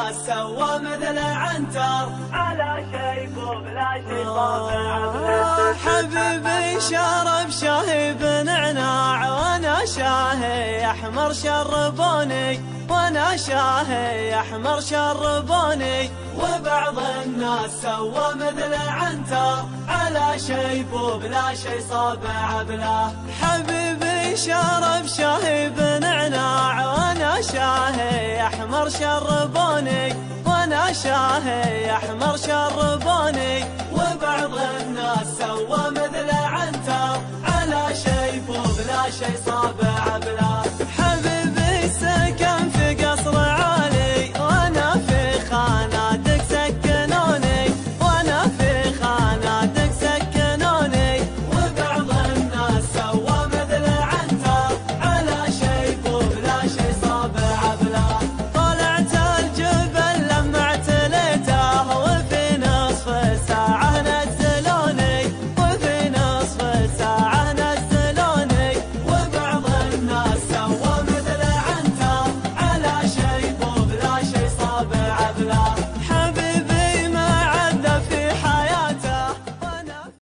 الناس سوى مثل عنتر على شيب وبلا شي طابع. حبيبي شرب شاهي بنعناع وانا شاهي احمر شربوني، وانا شاهي احمر شربوني. وبعض الناس سوى مثل عنتر على شيب وبلا شي صابع بلا. حبيبي شرب شاهي بنعناع وانا شاهي احمر شربوني، وانا شاهي احمر شربوني. وبعض الناس سوى مثل عنتر على شيب وبلا شي صابع بلا.